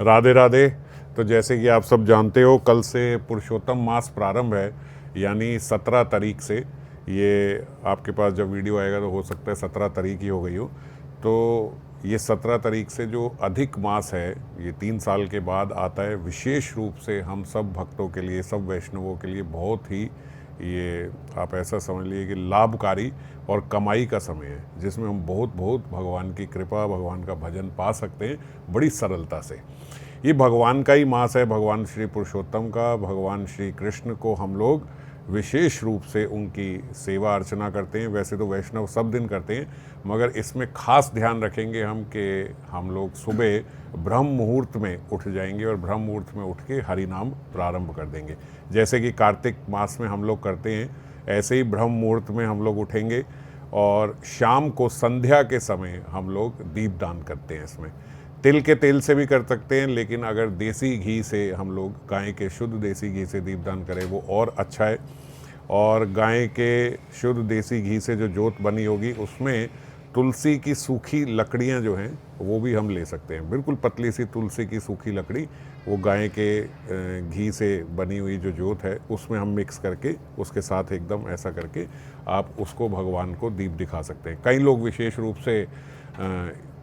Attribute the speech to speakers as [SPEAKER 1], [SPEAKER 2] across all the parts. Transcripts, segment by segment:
[SPEAKER 1] राधे राधे। तो जैसे कि आप सब जानते हो, कल से पुरुषोत्तम मास प्रारंभ है, यानी 17 तारीख से। ये आपके पास जब वीडियो आएगा तो हो सकता है 17 तारीख ही हो गई हो। तो ये 17 तारीख से जो अधिक मास है, ये 3 साल के बाद आता है। विशेष रूप से हम सब भक्तों के लिए, सब वैष्णवों के लिए बहुत ही, ये आप ऐसा समझ लीजिए कि लाभकारी और कमाई का समय है, जिसमें हम बहुत बहुत भगवान की कृपा, भगवान का भजन पा सकते हैं बड़ी सरलता से। ये भगवान का ही मास है, भगवान श्री पुरुषोत्तम का। भगवान श्री कृष्ण को हम लोग विशेष रूप से उनकी सेवा अर्चना करते हैं। वैसे तो वैष्णव सब दिन करते हैं, मगर इसमें खास ध्यान रखेंगे हम कि हम लोग सुबह ब्रह्म मुहूर्त में उठ जाएंगे और ब्रह्म मुहूर्त में उठ के हरि नाम प्रारंभ कर देंगे। जैसे कि कार्तिक मास में हम लोग करते हैं, ऐसे ही ब्रह्म मुहूर्त में हम लोग उठेंगे और शाम को संध्या के समय हम लोग दीपदान करते हैं। इसमें तिल के तेल से भी कर सकते हैं, लेकिन अगर देसी घी से हम लोग, गाय के शुद्ध देसी घी से दीपदान करें वो और अच्छा है। और गाय के शुद्ध देसी घी से जो जोत बनी होगी उसमें तुलसी की सूखी लकड़ियाँ जो हैं वो भी हम ले सकते हैं। बिल्कुल पतली सी तुलसी की सूखी लकड़ी, वो गाय के घी से बनी हुई जो जोत है उसमें हम मिक्स करके उसके साथ एकदम ऐसा करके आप उसको भगवान को दीप दिखा सकते हैं। कई लोग विशेष रूप से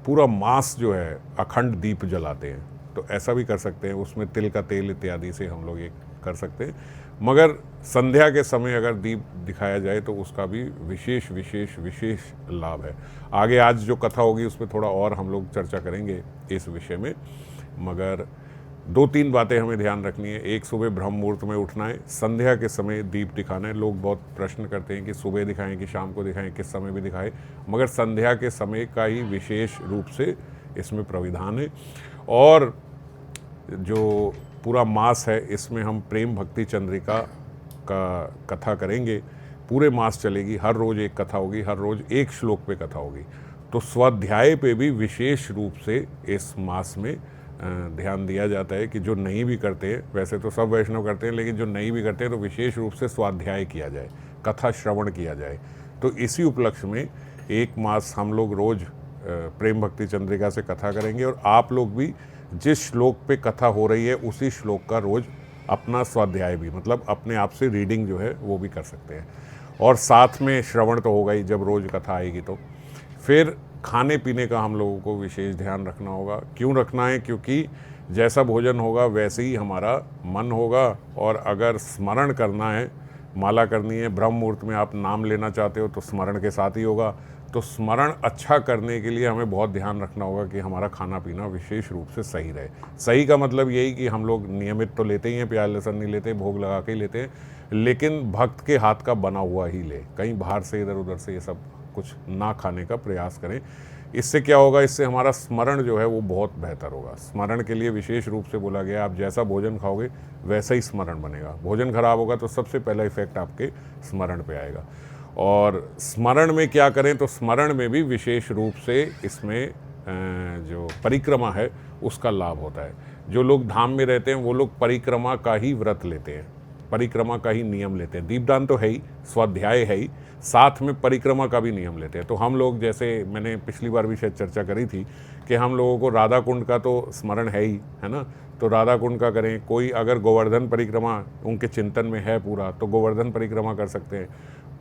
[SPEAKER 1] पूरा मास जो है अखंड दीप जलाते हैं, तो ऐसा भी कर सकते हैं। उसमें तिल का तेल इत्यादि से हम लोग ये कर सकते हैं। मगर संध्या के समय अगर दीप दिखाया जाए तो उसका भी विशेष विशेष विशेष लाभ है। आगे आज जो कथा होगी उसमें थोड़ा और हम लोग चर्चा करेंगे इस विषय में। मगर 2-3 बातें हमें ध्यान रखनी है। एक, सुबह ब्रह्म मुहूर्त में उठना है, संध्या के समय दीप दिखाना है। लोग बहुत प्रश्न करते हैं कि सुबह दिखाएं कि शाम को दिखाएं, किस समय भी दिखाएं, मगर संध्या के समय का ही विशेष रूप से इसमें प्रविधान है। और जो पूरा मास है इसमें हम प्रेम भक्ति चंद्रिका का कथा करेंगे। पूरे मास चलेगी, हर रोज़ एक कथा होगी, हर रोज़ एक श्लोक पे कथा होगी। तो स्वाध्याय पे भी विशेष रूप से इस मास में ध्यान दिया जाता है कि जो नहीं भी करते हैं, वैसे तो सब वैष्णव करते हैं, लेकिन जो नहीं भी करते हैं तो विशेष रूप से स्वाध्याय किया जाए, कथा श्रवण किया जाए। तो इसी उपलक्ष्य में एक मास हम लोग रोज़ प्रेम भक्ति चंद्रिका से कथा करेंगे। और आप लोग भी जिस श्लोक पे कथा हो रही है उसी श्लोक का रोज़ अपना स्वाध्याय भी, मतलब अपने आप से रीडिंग जो है वो भी कर सकते हैं। और साथ में श्रवण तो होगा ही जब रोज़ कथा आएगी। तो फिर खाने पीने का हम लोगों को विशेष ध्यान रखना होगा। क्यों रखना है? क्योंकि जैसा भोजन होगा वैसे ही हमारा मन होगा। और अगर स्मरण करना है, माला करनी है, ब्रह्म मुहूर्त में आप नाम लेना चाहते हो तो स्मरण के साथ ही होगा। तो स्मरण अच्छा करने के लिए हमें बहुत ध्यान रखना होगा कि हमारा खाना पीना विशेष रूप से सही रहे। सही का मतलब यही कि हम लोग नियमित तो लेते ही हैं, प्याज लहसुन नहीं लेते, भोग लगा के ही लेते हैं, लेकिन भक्त के हाथ का बना हुआ ही ले। कहीं बाहर से इधर उधर से ये सब कुछ ना खाने का प्रयास करें। इससे क्या होगा? इससे हमारा स्मरण जो है वो बहुत बेहतर होगा। स्मरण के लिए विशेष रूप से बोला गया, आप जैसा भोजन खाओगे वैसा ही स्मरण बनेगा। भोजन खराब होगा तो सबसे पहला इफेक्ट आपके स्मरण पे आएगा। और स्मरण में क्या करें? तो स्मरण में भी विशेष रूप से इसमें जो परिक्रमा है उसका लाभ होता है। जो लोग धाम में रहते हैं वो लोग परिक्रमा का ही व्रत लेते हैं, परिक्रमा का ही नियम लेते हैं। दीपदान तो है ही, स्वाध्याय है ही, साथ में परिक्रमा का भी नियम लेते हैं। तो हम लोग, जैसे मैंने पिछली बार भी शायद चर्चा करी थी कि हम लोगों को राधा कुंड का तो स्मरण है ही, है ना। तो राधा कुंड का करें। कोई अगर गोवर्धन परिक्रमा उनके चिंतन में है पूरा, तो गोवर्धन परिक्रमा कर सकते हैं।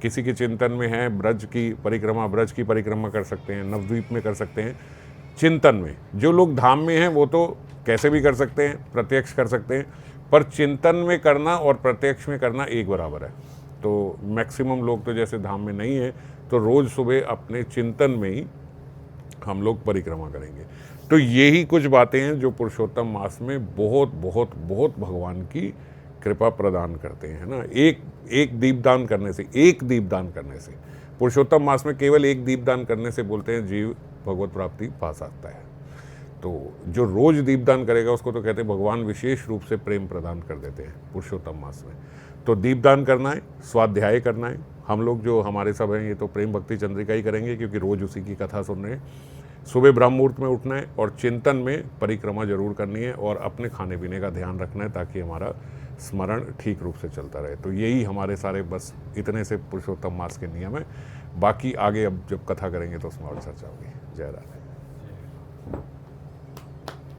[SPEAKER 1] किसी के चिंतन में है ब्रज की परिक्रमा, ब्रज की परिक्रमा कर सकते हैं, नवद्वीप में कर सकते हैं। चिंतन में जो लोग धाम में हैं वो तो कैसे भी कर सकते हैं, प्रत्यक्ष कर सकते हैं, पर चिंतन में करना और प्रत्यक्ष में करना एक बराबर है। तो मैक्सिमम लोग तो जैसे धाम में नहीं है, तो रोज़ सुबह अपने चिंतन में ही हम लोग परिक्रमा करेंगे। तो यही कुछ बातें हैं जो पुरुषोत्तम मास में बहुत बहुत बहुत भगवान की कृपा प्रदान करते हैं, ना। एक दीपदान करने से, एक दीपदान करने से, पुरुषोत्तम मास में केवल एक दीपदान करने से बोलते हैं जीव भगवत प्राप्ति पा सकता है। तो जो रोज दीपदान करेगा उसको तो कहते हैं भगवान विशेष रूप से प्रेम प्रदान कर देते हैं पुरुषोत्तम मास में। तो दीपदान करना है, स्वाध्याय करना है। हम लोग जो हमारे सब हैं ये तो प्रेम भक्ति चंद्रिका ही करेंगे, क्योंकि रोज उसी की कथा सुन रहे हैं। सुबह ब्रह्म मुहूर्त में उठना है और चिंतन में परिक्रमा जरूर करनी है और अपने खाने पीने का ध्यान रखना है, ताकि हमारा स्मरण ठीक रूप से चलता रहे। तो यही हमारे सारे बस इतने से पुरुषोत्तम मास के नियम है। बाकी आगे अब जब कथा करेंगे तो उसमें और चर्चा होगी। जय राधे।